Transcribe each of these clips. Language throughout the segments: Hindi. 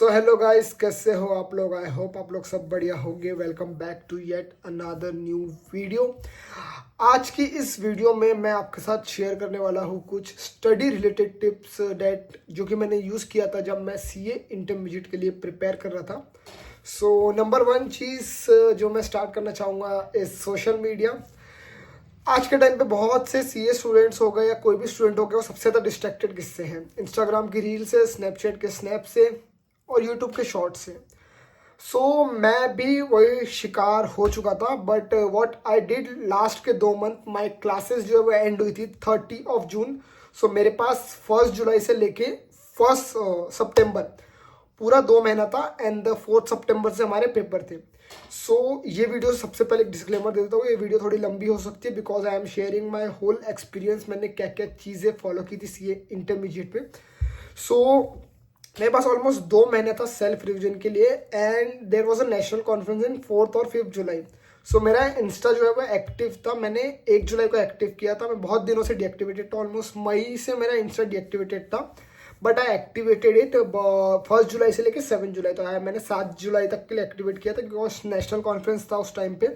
तो हेलो गाइस, कैसे हो आप लोग। आई होप आप लोग सब बढ़िया होंगे। Welcome back to yet another new video. आज की इस वीडियो में मैं आपके साथ शेयर करने वाला हूँ कुछ स्टडी रिलेटेड टिप्स डेट जो कि मैंने यूज़ किया था जब मैं सीए इंटरमीडिएट के लिए प्रिपेयर कर रहा था। सो नंबर वन चीज़ जो मैं स्टार्ट करना चाहूँगा इज सोशल मीडिया। आज के टाइम पे बहुत से सीए स्टूडेंट्स हो गए या कोई भी स्टूडेंट हो गया, वो सबसे ज़्यादा डिस्ट्रैक्टेड किससे हैं? इंस्टाग्राम की रील से, स्नैपचैट के स्नैप से और यूट्यूब के शॉर्ट से। सो मैं भी वही शिकार हो चुका था। But what I did, last के 2 मंथ माय क्लासेस जो है वो एंड हुई थी 30 जून। सो मेरे पास 1 जुलाई से लेके 1 सितंबर पूरा 2 महीना था एंड द 4 सितंबर से हमारे पेपर थे। सो ये वीडियो सबसे पहले एक डिस्क्लेमर दे देता हूँ, ये वीडियो थोड़ी लंबी हो सकती है because I am sharing my whole experience. मैंने क्या क्या चीज़ें फॉलो की थी सीए इंटरमीडिएट पे। सो मेरे पास ऑलमोस्ट 2 महीने था सेल्फ रिविजन के लिए and there was a national conference in 4 और 5 जुलाई। सो मेरा इंस्टा जो है वो एक्टिव था। मैंने 1 जुलाई को एक्टिव किया था। मैं बहुत दिनों से डीएक्टिवेटेड था, ऑलमोस्ट मई से मेरा इंस्टा डीएक्टिवेटेड था। बट आई एक्टिवेटेड इट 1 जुलाई से लेकर 7 जुलाई तो मैंने 7 जुलाई तक के लिए एक्टिवेट किया था बिकॉज नेशनल कॉन्फ्रेंस था उस टाइम पे।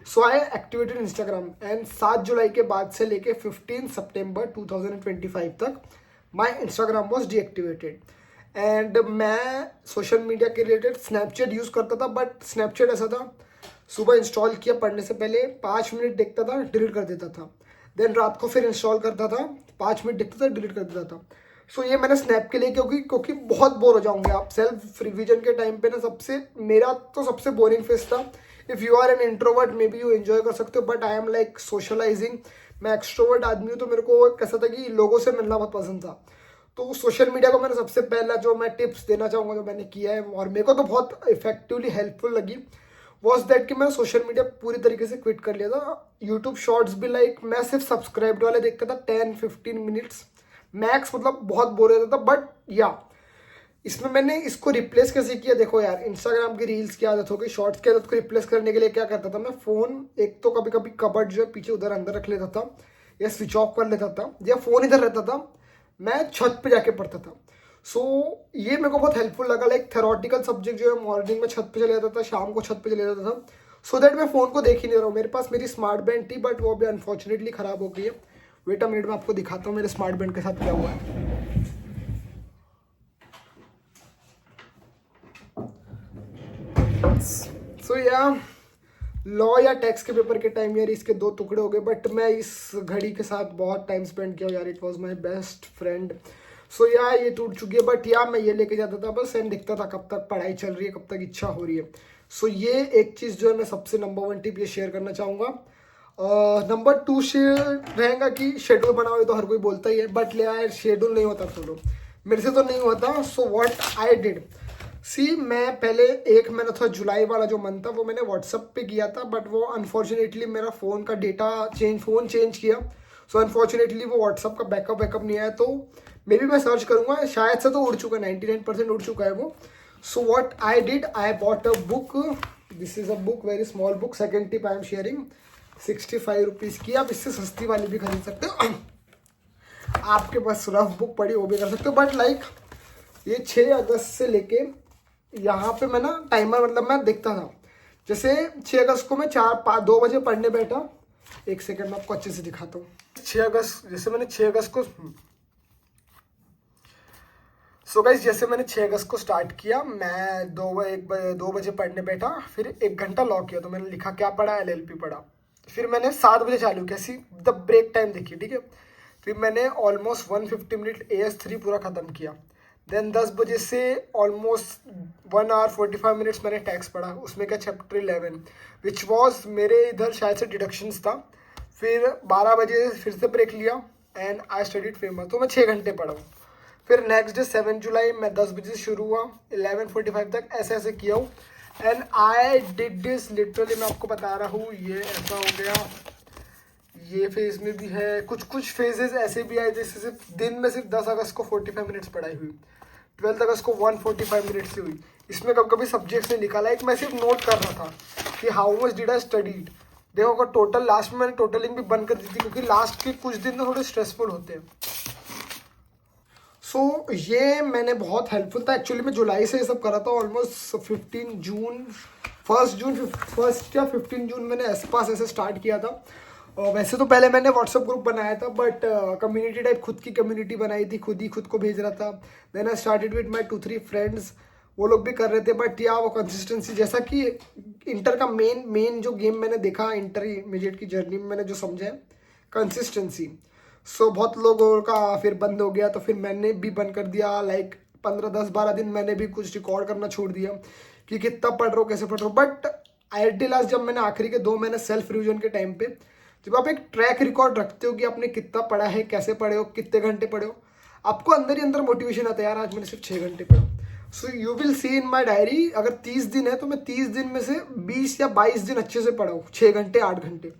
सो आई एक्टिवेटेड इंस्टाग्राम एंड 7 जुलाई के बाद से लेके 15 सितंबर 2025 तक my Instagram was deactivated. And मैं सोशल मीडिया के रिलेटेड स्नैपचैट यूज़ करता था। बट स्नैपचैट ऐसा था, सुबह इंस्टॉल किया, पढ़ने से पहले 5 मिनट देखता था, डिलीट कर देता था। देन रात को फिर इंस्टॉल करता था, 5 मिनट देखता था, डिलीट कर देता था। सो ये मैंने स्नैप के लिए क्योंकि बहुत बोर हो जाऊंगे आप सेल्फ रिविजन के टाइम पे ना। मेरा तो सबसे बोरिंग फेज था। If you are an introvert maybe you enjoy कर सकते हो, but I am like socialising. मैं एक्सट्रोवर्ट आदमी हूँ तो मेरे को कैसा था कि लोगों से मिलना बहुत पसंद था। तो सोशल मीडिया को मैंने सबसे पहला जो मैं टिप्स देना चाहूँगा जो मैंने किया है और मेरे को तो बहुत इफेक्टिवली हेल्पफुल लगी वॉज दैट कि मैंने सोशल मीडिया पूरी तरीके से क्विट कर लिया था। यूट्यूब शॉर्ट्स भी लाइक मैं सिर्फ सब्सक्राइब्ड वाले देखता था 10-15 मिनट्स मैक्स, मतलब बहुत बोर हो जाता था। बट या इसमें मैंने इसको रिप्लेस कैसे किया, देखो यार, इंस्टाग्राम की रील्स की आदत हो गई, शॉर्ट्स की आदत को रिप्लेस करने के लिए क्या करता था मैं, फ़ोन एक तो कभी कभी कबर्ड जो है पीछे उधर अंदर रख लेता था या स्विच ऑफ कर लेता था या फ़ोन इधर रहता था, मैं छत पे जाके पढ़ता था। सो ये मेरे को बहुत हेल्पफुल लगा। लाइक थेरोटिकल सब्जेक्ट जो है मॉर्निंग में छत पे चले जाता था, शाम को छत पे चले जाता था सो दैट मैं फ़ोन को देख ही नहीं रहा हूँ। मेरे पास मेरी स्मार्ट बैंड थी बट वो अभी अनफॉर्चुनेटली ख़राब हो गई है। वेट अ मिनट, में आपको दिखाता हूँ मेरे स्मार्ट बैंड के साथ क्या हुआ है। सो या लॉ या टैक्स के पेपर के टाइम यार इसके 2 टुकड़े हो गए। बट मैं इस घड़ी के साथ बहुत टाइम स्पेंड किया यार, it was my best friend. So या ये टूट चुकी है बट या मैं ये लेके जाता था बस एंड दिखता था कब तक पढ़ाई चल रही है, कब तक इच्छा हो रही है। सो ये एक चीज़ जो है मैं सबसे नंबर 1 टिप ये शेयर करना चाहूँगा। नंबर 2 रहेगा कि शेड्यूल बनाओ, ये तो हर कोई बोलता ही है बट यार शेड्यूल नहीं होता फॉलो, मेरे से तो नहीं होता। सो व्हाट आई डिड, मैं पहले 1 महीना था, जुलाई वाला जो मंथ था वो मैंने व्हाट्सअप पे किया था बट वो अनफॉर्चुनेटली मेरा फ़ोन का डेटा फ़ोन चेंज किया। सो अनफॉर्चुनेटली वो व्हाट्सअप का बैकअप नहीं आया। तो मे बी मैं सर्च करूँगा, शायद से तो उड़ चुका है, 99% उड़ चुका है वो। So what I did, I bought a book, this is a book, very small book, second tip I am sharing, 65 rupees की। आप इससे सस्ती वाली भी खरीद सकते हो आपके पास रफ बुक पड़ी वो भी कर सकते हो। बट लाइक ये 6 अगस्त से लेके यहाँ पे मैं ना टाइमर, मतलब मैं देखता था जैसे 6 अगस्त को मैं 2 बजे पढ़ने बैठा। एक सेकंड में आपको अच्छे से दिखाता हूँ। 6 अगस्त, जैसे मैंने 6 अगस्त को गाइस जैसे मैंने 6 अगस्त को स्टार्ट किया, मैं 2 बजे पढ़ने बैठा, फिर 1 घंटा लॉ किया। तो मैंने लिखा क्या पढ़ा, एलएलपी पढ़ा। फिर मैंने 7 बजे चालू किया, सी द ब्रेक टाइम देखिए, ठीक है। फिर मैंने ऑलमोस्ट 150 मिनट AS3 पूरा ख़त्म किया। देन 10 बजे से ऑलमोस्ट 1 आवर 45 मिनट्स मैंने टैक्स पढ़ा, उसमें क्या चैप्टर 11 विच वॉज मेरे इधर शायद से डिडक्शंस था। फिर 12 बजे फिर से ब्रेक लिया एंड आई स्टडीड फेमस, तो मैं 6 घंटे पढ़ा हूँ। फिर नेक्स्ट डे 7 जुलाई मैं 10 बजे से शुरू हुआ 11:45 तक, ऐसे ऐसे किया हूँ and I did this literally, मैं आपको बता रहा हूँ। ये ऐसा हो गया, ये फेज में भी है, कुछ फेजेस ऐसे भी आए जैसे सिर्फ दिन में सिर्फ 10 अगस्त को 45 मिनट्स पढ़ाई हुई, 12 अगस्त को 145 मिनट्स से हुई। इसमें कभी कभी सब्जेक्ट्स ने निकाला, एक मैं सिर्फ नोट कर रहा था कि how much did I studied. देखो अगर टोटल लास्ट में मैंने टोटलिंग भी बंद कर दी थी क्योंकि लास्ट के कुछ दिन तो थोड़े स्ट्रेसफुल होते हैं। ये मैंने बहुत हेल्पफुल था एक्चुअली। मैं जुलाई से ये सब कर रहा था, ऑलमोस्ट 15 जून, फर्स्ट या 15 जून मैंने पास ऐसे स्टार्ट किया था। वैसे तो पहले मैंने व्हाट्सअप ग्रुप बनाया था, बट कम्युनिटी टाइप खुद की कम्युनिटी बनाई थी, खुद को भेज रहा था। Then I started with my 2-3 friends, वो लोग भी कर रहे थे। बट या वो कंसिस्टेंसी, जैसा कि इंटर का मेन जो गेम मैंने देखा इंटरमीडिएट की जर्नी में, मैंने जो समझा है कंसिस्टेंसी। बहुत लोगों का फिर बंद हो गया, तो फिर मैंने भी बंद कर दिया। लाइक 15-10-12 दिन मैंने भी कुछ रिकॉर्ड करना छोड़ दिया कि कितना पढ़ रहा हूँ, कैसे पढ़ रहा हूँ। बट IIT लास्ट जब मैंने आखिरी के 2 महीने सेल्फ रिविजन के टाइम पे, जब आप एक ट्रैक रिकॉर्ड रखते हो कि आपने कितना पढ़ा है, कैसे पढ़े हो, कितने घंटे पढ़े हो, आपको अंदर ही अंदर मोटिवेशन आता है, यार आज मैंने सिर्फ 6 घंटे पढ़ा। So you will see in my diary, अगर 30 दिन है तो मैं 30 दिन में से 20 या 22 दिन अच्छे से पढ़ा हूँ, 6 घंटे 8 घंटे।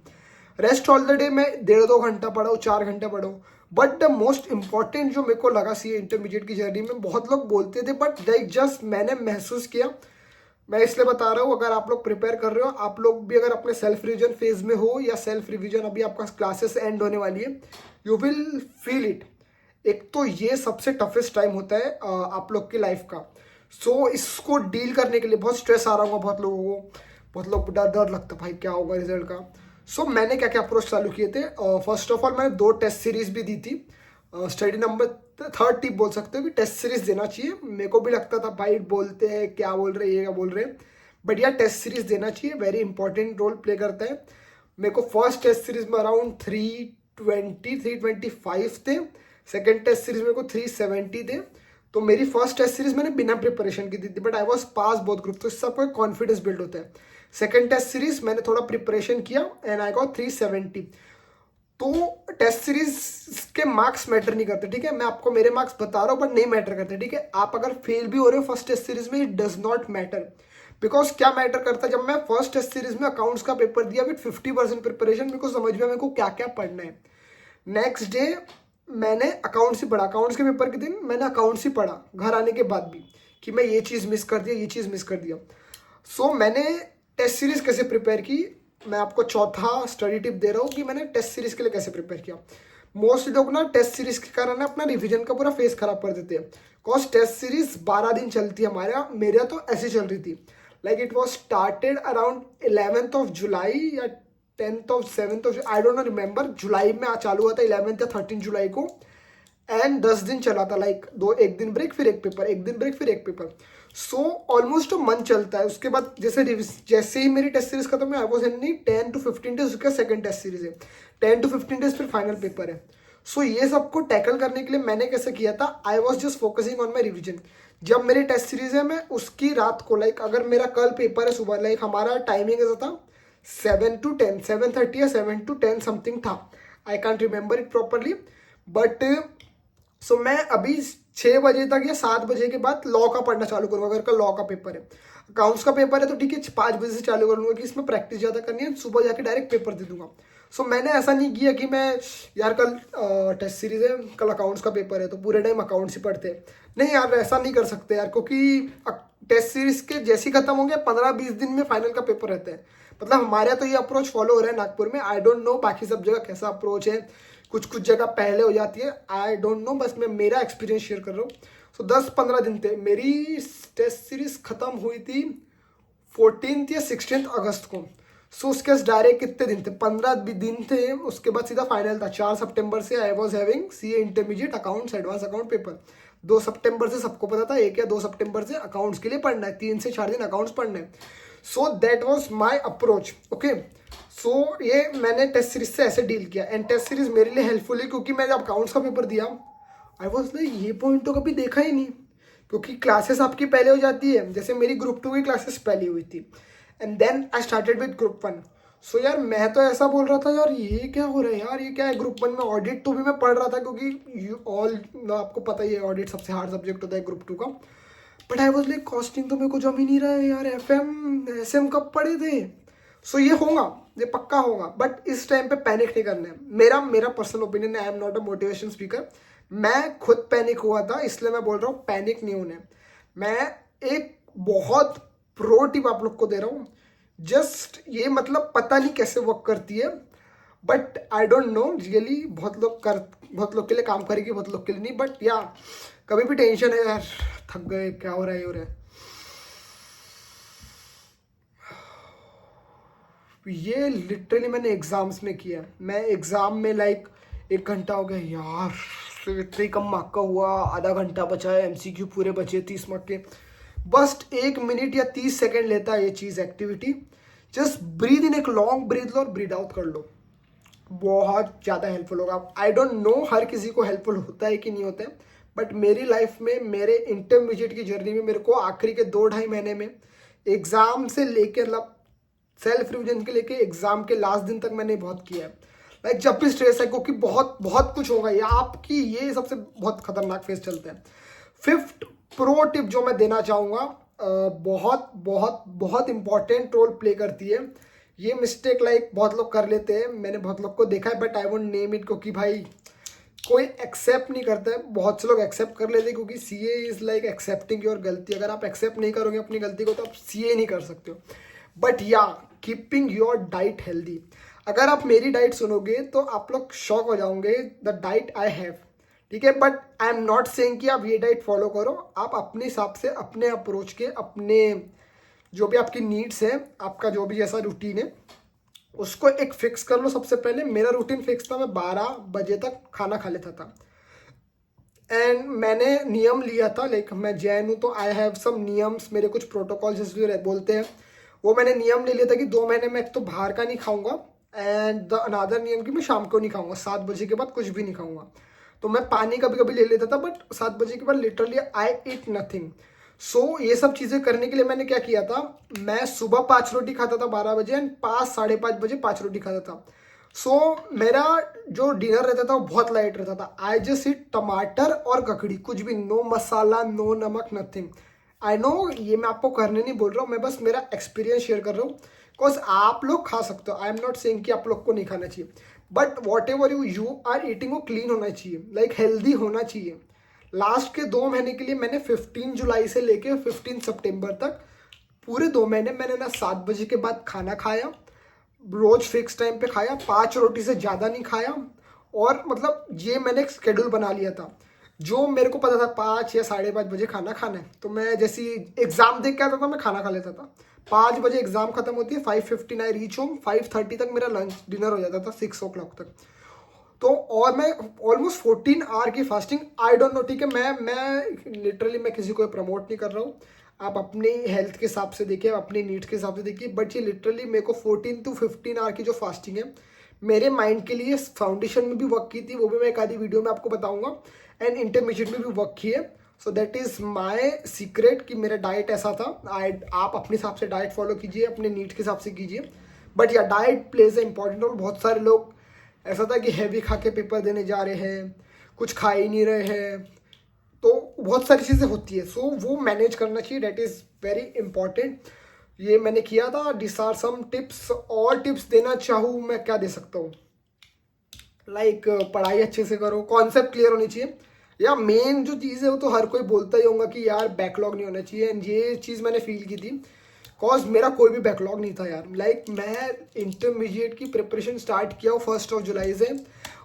रेस्ट ऑल द डे मैं 1.5-2 घंटा पढ़ा हूँ, 4 घंटे पढ़ा हूँ। बट द मोस्ट इंपॉर्टेंट जो मेरे को लगा सी इंटरमीडिएट की जर्नी में, बहुत लोग बोलते थे बट लाइक जस्ट मैंने महसूस किया, मैं इसलिए बता रहा हूँ, अगर आप लोग प्रिपेयर कर रहे हो, आप लोग भी अगर अपने सेल्फ रिविजन फेज में हो या सेल्फ रिविजन अभी आपका क्लासेस एंड होने वाली है, यू विल फील इट। एक तो ये सबसे टफेस्ट टाइम होता है आप लोग की लाइफ का। इसको डील करने के लिए बहुत स्ट्रेस आ रहा होगा बहुत लोगों को, बहुत लोग डर लगता भाई क्या होगा रिजल्ट का। मैंने क्या क्या अप्रोच चालू किए थे। फर्स्ट ऑफ ऑल मैंने 2 टेस्ट सीरीज भी दी थी। स्टडी नंबर 3rd टिप बोल सकते हो कि टेस्ट सीरीज देना चाहिए। मेरे को भी लगता था भाई बोलते हैं क्या बोल रहे, ये क्या बोल रहे हैं, बट यार टेस्ट सीरीज देना चाहिए, वेरी इंपॉर्टेंट रोल प्ले करता है। मेरे को फर्स्ट टेस्ट सीरीज में अराउंड 325 थे, सेकेंड टेस्ट सीरीज मेरे को 370 थे। तो मेरी फर्स्ट टेस्ट सीरीज मैंने बिना प्रिपरेशन की दी थी, but I was pass both group, तो इससे आपको कॉन्फिडेंस बिल्ड होता है। सेकेंड टेस्ट सीरीज मैंने थोड़ा प्रिपरेशन किया एंड आई गॉट 370। तो टेस्ट सीरीज के मार्क्स मैटर नहीं करते, ठीक है, मैं आपको मेरे मार्क्स बता रहा हूँ बट नहीं मैटर करते, ठीक है। आप अगर फेल भी हो रहे हो फर्स्ट टेस्ट सीरीज में, it does not matter, because क्या मैटर करता है, जब मैं फर्स्ट टेस्ट सीरीज में अकाउंट्स का पेपर दिया विद 50% प्रिपरेशन, मेरे को समझ में मेरे को क्या क्या पढ़ना है। नेक्स्ट डे मैंने अकाउंट्स ही पढ़ा, अकाउंट्स के पेपर के दिन मैंने अकाउंट्स ही पढ़ा घर आने के बाद भी, कि मैं ये चीज़ मिस कर दिया, ये चीज़ मिस कर दिया। मैंने टेस्ट सीरीज कैसे प्रिपेयर की, मैं आपको चौथा स्टडी टिप दे रहा हूँ कि मैंने टेस्ट सीरीज के लिए कैसे प्रिपेयर किया। मोस्ट लोग ना टेस्ट सीरीज के कारण अपना रिवीजन का पूरा फेस खराब कर देते हैं, बिकॉज टेस्ट सीरीज 12 दिन चलती है मेरा तो ऐसी चल रही थी। Like it was started around 11th of July या 10th of 7th of, I don't know remember, जुलाई में चालू हुआ था 11 या 13 जुलाई को, एंड 10 दिन चला था। लाइक एक दिन ब्रेक फिर एक पेपर, एक दिन ब्रेक फिर एक पेपर। ऑलमोस्ट मंथ चलता है। उसके बाद जैसे ही मेरी टेस्ट सीरीज खत्म है, I was in 10 to 15 days, उसका सेकंड टेस्ट सीरीज है, 10 to 15 डेज फिर फाइनल पेपर है। ये सबको टैकल करने के लिए मैंने कैसे किया था, I was just focusing on my revision. जब मेरी टेस्ट सीरीज है, मैं उसकी रात को, लाइक अगर मेरा कल पेपर है सुबह, लाइक हमारा टाइमिंग ऐसा था 7 to 10, 7:30 या 7 to 10 समथिंग था, I can't remember it properly. But मैं अभी 6 बजे तक या 7 बजे के बाद लॉ का पढ़ना चालू करूँगा। अगर कल लॉ का पेपर है, अकाउंट्स का पेपर है, तो ठीक है 5 बजे से चालू कर लूँगा कि इसमें प्रैक्टिस ज़्यादा करनी है, सुबह जाके डायरेक्ट पेपर दे दूंगा। मैंने ऐसा नहीं किया कि मैं यार कल टेस्ट सीरीज है, कल अकाउंट्स का पेपर है तो पूरे टाइम अकाउंट्स ही पढ़ते हैं। नहीं यार, ऐसा नहीं कर सकते यार, क्योंकि टेस्ट सीरीज के जैसे ही खत्म हो गया 15-20 दिन में फाइनल का पेपर रहता है। मतलब हमारे यहाँ तो ये अप्रोच फॉलो हो रहा है नागपुर में, आई डोंट नो बाकी सब जगह कैसा अप्रोच है, कुछ जगह पहले हो जाती है, आई डोंट नो, बस मैं मेरा एक्सपीरियंस शेयर कर रहा हूँ। 10-15 दिन थे। मेरी टेस्ट सीरीज खत्म हुई थी 14th या 16th अगस्त को। उसके डायरेक्ट कितने दिन थे, 15 दिन थे। उसके बाद सीधा फाइनल था 4 सितंबर से। I was having CA intermediate accounts advance account paper. 2 सितंबर से सबको पता था, 1 या 2 सितंबर से अकाउंट्स के लिए पढ़ना है, 3 से 4 दिन अकाउंट्स पढ़ना है। That was my approach, okay. ये मैंने टेस्ट सीरीज से ऐसे डील किया, एंड टेस्ट सीरीज मेरे लिए हेल्पफुल है, क्योंकि मैं जब अकाउंट्स का पेपर दिया, आई वॉज लाइक ये पॉइंट तो कभी देखा ही नहीं, क्योंकि क्लासेस आपकी पहले हो जाती है। जैसे मेरी ग्रुप 2 की क्लासेस पहले हुई थी, and then I started with group 1। यार मैं तो ऐसा बोल रहा था, यार ये क्या हो रहा है, यार ये क्या है। ग्रुप 1 में ऑडिट तो भी मैं पढ़ रहा था, क्योंकि आपको पता ही है ऑडिट सबसे हार्ड सब्जेक्ट होता है ग्रुप 2 का। But I was like costing तो मेरे को जम ही नहीं रहा है यार, FM कब पढ़े थे। ये होगा, ये पक्का होगा, बट इस टाइम पे पैनिक नहीं करना है। मेरा पर्सनल ओपिनियन है, I am not a motivation speaker. मैं खुद पैनिक हुआ था, इसलिए मैं बोल रहा हूँ पैनिक नहीं होने। मैं एक बहुत प्रो टिप आप लोग को दे रहा हूँ, जस्ट ये मतलब पता नहीं कैसे वर्क करती है, but I don't no really. बहुत लोग के लिए काम करेगी, बहुत लोग के लिए नहीं, बट या कभी भी टेंशन है यार, थक गए, क्या हो रहा है, ये हो रहा है, ये लिटरली मैंने एग्जाम्स में किया। मैं एग्जाम में लाइक 1 घंटा हो गया यार, इतने कम मार्क का हुआ, आधा घंटा बचा है, एमसीक्यू पूरे बचे 30 मार्क के, बस 1 मिनट या 30 सेकेंड लेता है ये चीज़ एक्टिविटी। जस्ट ब्रीद इन, एक लॉन्ग ब्रीद लो और ब्रीद आउट कर लो, बहुत ज़्यादा हेल्पफुल होगा। आई डोंट नो हर किसी को हेल्पफुल होता है कि नहीं होता है, बट मेरी लाइफ में, मेरे इंटरमीडिएट की जर्नी में मेरे को आखिरी के 2-2.5 महीने में एग्ज़ाम से लेकर मतलब सेल्फ रिविजन के लेके एग्जाम के लास्ट दिन तक मैंने बहुत किया है। लाइक जब भी स्ट्रेस है, क्योंकि बहुत बहुत कुछ होगा या आपकी, ये सबसे बहुत खतरनाक फेज चलता है। 5th प्रो टिप जो मैं देना चाहूँगा, बहुत बहुत बहुत इंपॉर्टेंट रोल प्ले करती है। ये मिस्टेक लाइक बहुत लोग कर लेते हैं, मैंने बहुत लोग को देखा है, but I won't name it, क्योंकि भाई कोई एक्सेप्ट नहीं करता है। बहुत से लोग एक्सेप्ट कर लेते हैं, क्योंकि CA is like accepting your गलती। अगर आप एक्सेप्ट नहीं करोगे अपनी गलती को तो आप सीए नहीं कर सकते हो। बट या कीपिंग योर डाइट हेल्दी, अगर आप मेरी डाइट सुनोगे तो आप लोग शॉक हो जाओगे, द डाइट आई हैव, ठीक है। But I am not saying कि आप ये डाइट फॉलो करो, आप अपने हिसाब से, अपने अप्रोच के, अपने जो भी आपकी नीड्स है, आपका जो भी जैसा रूटीन है उसको एक फिक्स कर लो। सबसे पहले मेरा रूटीन फिक्स था, मैं 12 बजे तक खाना खा लेता था। एंड मैंने नियम लिया था, लाइक मैं जैन हूँ तो आई हैव सम नियम्स, मेरे कुछ प्रोटोकॉल्स जिसको बोलते हैं, वो मैंने नियम ले लिया था कि 2 महीने में एक तो बाहर का नहीं खाऊंगा, एंड द अनादर नियम कि मैं शाम को नहीं खाऊंगा, 7 बजे के बाद कुछ भी नहीं खाऊंगा। तो मैं पानी कभी कभी ले लेता था, बट 7 बजे के बाद लिटरली आई ईट नथिंग। सो ये सब चीज़ें करने के लिए मैंने क्या किया था, मैं सुबह 5 रोटी खाता था 12 बजे, एंड 5-5:30 बजे 5 रोटी खाता था। सो मेरा जो डिनर रहता था वो बहुत लाइट रहता था। आई जस्ट ईट टमाटर और ककड़ी, कुछ भी, नो मसाला, नो नमक, नथिंग। आई नो ये मैं आपको करने नहीं बोल रहा हूँ, मैं बस मेरा एक्सपीरियंस शेयर कर रहा हूँ। बिकॉज आप लोग खा सकते हो, आई एम नॉट सेइंग कि आप लोग को नहीं खाना चाहिए, but whatever you are eating वो क्लीन होना चाहिए, लाइक हेल्दी होना चाहिए। लास्ट के 2 महीने के लिए मैंने 15 जुलाई से लेके 15 सितंबर तक पूरे 2 महीने मैंने ना 7 बजे के बाद खाना खाया, रोज फिक्स टाइम पे खाया, 5 रोटी से ज़्यादा नहीं खाया। और मतलब ये मैंने एक शेड्यूल बना लिया था, जो मेरे को पता था 5 या 5:30 बजे खाना खाना है, तो मैं जैसे एग्जाम देख के आता था मैं खाना खा लेता था। 5 बजे एग्जाम खत्म होती है, 5:15 आई रीच होम, 5:30 तक मेरा लंच डिनर हो जाता था, 6 o'clock तक। तो और मैं ऑलमोस्ट 14 आवर की फास्टिंग, आई डोंट नो, ठीक है। मैं लिटरली मैं किसी को प्रमोट नहीं कर रहा हूँ, आप अपनी हेल्थ के हिसाब से देखिए, अपनी नीड्स के हिसाब से देखिए, बट ये लिटरली मेरे को 14 to 15 आवर की जो फास्टिंग है मेरे माइंड के लिए फाउंडेशन में भी वर्क की थी, वो भी मैं एक आधी वीडियो में आपको बताऊंगा, एंड इंटरमीडिएट में भी वर्क की है। So that is my secret कि मेरा डाइट ऐसा था। आप अपने हिसाब से डाइट फॉलो कीजिए, अपने नीड्स के हिसाब से कीजिए, but yeah diet plays a important role. बहुत सारे लोग ऐसा था कि हैवी खा के पेपर देने जा रहे हैं, कुछ खा ही नहीं रहे हैं, तो बहुत सारी चीज़ें होती है। सो वो मैनेज करना चाहिए, डेट इज़ वेरी इंपॉर्टेंट। ये मैंने किया था। This are some tips. और टिप्स देना चाहूँ मैं, क्या दे सकता हूँ, लाइक पढ़ाई अच्छे से करो, कॉन्सेप्ट क्लियर होनी चाहिए, या मेन जो चीज़ है वो तो हर कोई बोलता ही होगा कि यार बैकलॉग नहीं होना चाहिए, एंड ये चीज़ मैंने फील की थी, कॉज मेरा कोई भी बैकलॉग नहीं था यार। लाइक मैं इंटरमीडिएट की प्रिपरेशन स्टार्ट किया 1 जुलाई से,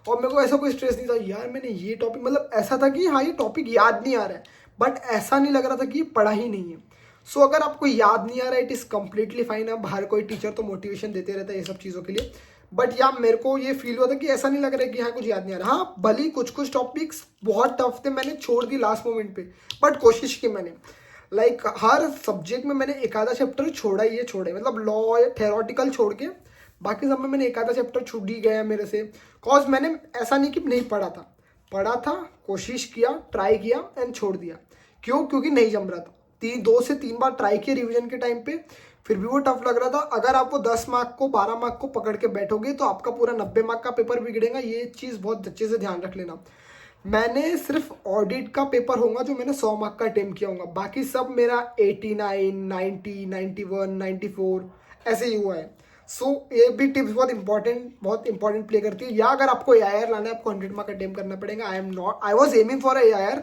और मेरे को ऐसा कोई स्ट्रेस नहीं था यार मैंने ये टॉपिक, मतलब ऐसा था कि हाँ ये टॉपिक याद नहीं आ रहा है, बट ऐसा नहीं लग रहा था कि ये पढ़ा ही नहीं है। सो अगर आपको याद नहीं आ रहा है, इट इज़ कम्प्लीटली फाइन। अब हर कोई टीचर तो मोटिवेशन देते रहता है ये सब चीज़ों के लिए, बट या मेरे को ये फील हुआ था कि ऐसा नहीं लग रहा है कि हाँ कुछ याद नहीं आ रहा। हाँ भले कुछ कुछ टॉपिक्स बहुत टफ थे, मैंने छोड़ दी लास्ट मोमेंट पे, बट कोशिश की मैंने। लाइक हर सब्जेक्ट में मैंने एक आधा चैप्टर छोड़ा ही है, मतलब लॉ या थेरोटिकल छोड़ के बाकी सब में मैंने एक आधा चैप्टर छूट ही गया मेरे से। कॉज मैंने ऐसा नहीं कि नहीं पढ़ा था, कोशिश किया, ट्राई किया एंड छोड़ दिया। क्यों? क्योंकि नहीं जम रहा था। 2 से 3 बार ट्राई किया रिवीजन के टाइम पे, फिर भी वो टफ लग रहा था। अगर आप वो 10 मार्क को 12 मार्क को पकड़ के बैठोगे तो आपका पूरा 90 मार्क का पेपर बिगड़ेगा। ये चीज़ बहुत अच्छे से ध्यान रख लेना। मैंने सिर्फ ऑडिट का पेपर होगा जो मैंने 100 मार्क का अटेम्प्ट किया होगा, बाकी सब मेरा 89, 90, 91, 94 ऐसे ही हुआ है। सो ये भी टिप्स बहुत इंपॉर्टेंट प्ले करती है। या अगर आपको AIR लाना है, आपको 100 मार्क अटेम्प्ट करना पड़ेगा। I was aiming for AIR,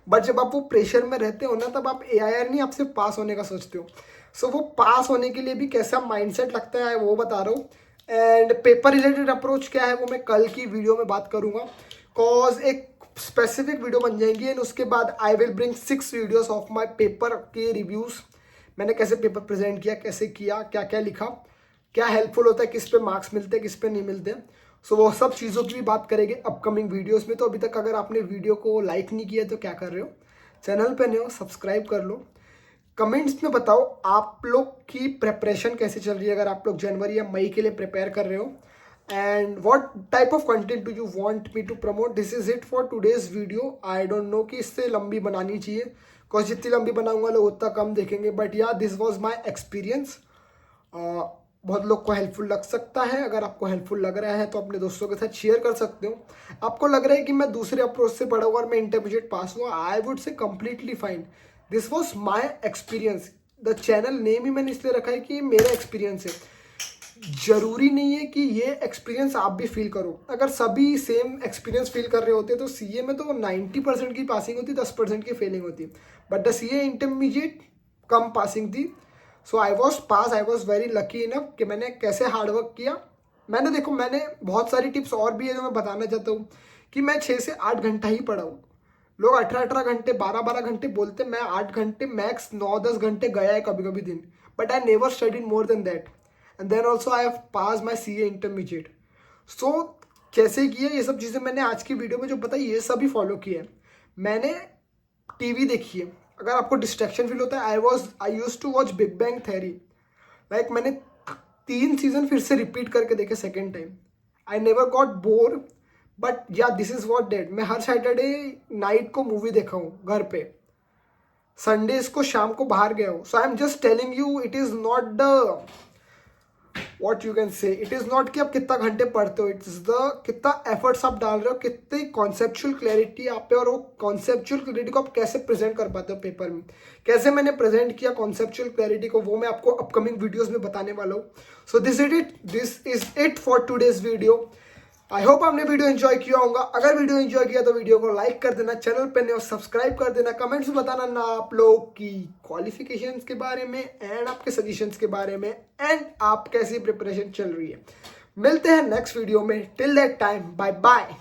but जब आप वो प्रेशर में रहते हो ना, तब आप AIR नहीं, आप सिर्फ पास होने का सोचते हो। सो वो पास होने के लिए भी कैसा माइंडसेट लगता है वो बता रहा हूँ। एंड पेपर रिलेटेड अप्रोच क्या है वो मैं कल की वीडियो में बात करूँगा। कॉज एक स्पेसिफिक वीडियो बन जाएंगी एंड उसके बाद I will bring 6 videos of my paper के रिव्यूज़। मैंने कैसे पेपर प्रेजेंट किया, कैसे किया, क्या क्या लिखा, क्या हेल्पफुल होता है, किस पे मार्क्स मिलते हैं, किस पे नहीं मिलते। सो वो सब चीज़ों की भी बात करेंगे अपकमिंग वीडियोस में। तो अभी तक अगर आपने वीडियो को लाइक नहीं किया तो क्या कर रहे हो, चैनल पे नए हो सब्सक्राइब कर लो। कमेंट्स में बताओ आप लोग की प्रिपरेशन कैसे चल रही है, अगर आप लोग जनवरी या मई के लिए प्रिपेयर कर रहे हो। And what type of content do you want me to promote. This is it for today's video. I don't know कि इससे लंबी बनानी चाहिए, बिकॉज जितनी लंबी बनाऊंगा लोग उतना कम देखेंगे। But yeah this was my experience. बहुत लोग को हेल्पफुल लग सकता है। अगर आपको हेल्पफुल लग रहा है तो अपने दोस्तों के साथ शेयर कर सकते हो। आपको लग रहा है कि मैं दूसरे अप्रोच से पढ़ा हुआ और मैं इंटरमीडिएट पास हुआ, I would say completely fine. This was my experience. The channel name ही मैंने इसलिए रखा है कि मेरा एक्सपीरियंस है। जरूरी नहीं है कि ये एक्सपीरियंस आप भी फील करो। अगर सभी सेम एक्सपीरियंस फील कर रहे होते तो सीए में तो 90% की पासिंग होती, 10% की फेलिंग होती। बट द सीए इंटरमीडिएट कम पासिंग थी। So I was pass. I was very lucky enough कि मैंने कैसे हार्डवर्क किया। मैंने बहुत सारी टिप्स और भी है जो मैं बताना चाहता हूँ कि मैं 6 से 8 घंटा ही पढ़ा हूँ। लोग 18-18 घंटे 12-12 घंटे बोलते, मैं 8 घंटे मैक्स 9-10 घंटे गया है कभी कभी दिन। But I never studied more than that and then also I have pass my C A intermediate. So कैसे किया ये सब चीज़ें मैंने आज की वीडियो में जो बताई ये सभी फॉलो किया है। मैंने टीवी देखी है। अगर आपको डिस्ट्रैक्शन फील होता है, I use to watch Big Bang Theory. Like मैंने 3 सीजन फिर से रिपीट करके देखे second time. I never got bore. But yeah this is what that. मैं हर सैटरडे नाइट को मूवी देखा हूँ घर पे, संडेज को शाम को बाहर गया हूँ। So I am just telling you it is not the what you can say, it is not कि आप कितना घंटे पढ़ते हो, इट इज द कितना एफर्ट्स आप डाल रहे हो, कितनी कॉन्सेप्चुअल क्लैरिटी आप पे, और वो कॉन्सेप्चुअल क्लैरिटी को आप कैसे प्रेजेंट कर पाते हो पेपर में। कैसे मैंने प्रेजेंट किया कॉन्सेप्चुअल क्लैरिटी को, वो मैं आपको अपकमिंग वीडियोस में बताने वाला हूँ। So this is it for today's video. I hope आपने वीडियो एंजॉय किया होगा। अगर वीडियो एंजॉय किया तो वीडियो को लाइक कर देना, चैनल पे नए हो सब्सक्राइब कर देना, कमेंट्स में बताना ना आप लोग की क्वालिफिकेशंस के बारे में एंड आपके सजेशंस के बारे में एंड आप कैसी प्रिपरेशन चल रही है। मिलते हैं नेक्स्ट वीडियो में। Till that time bye bye.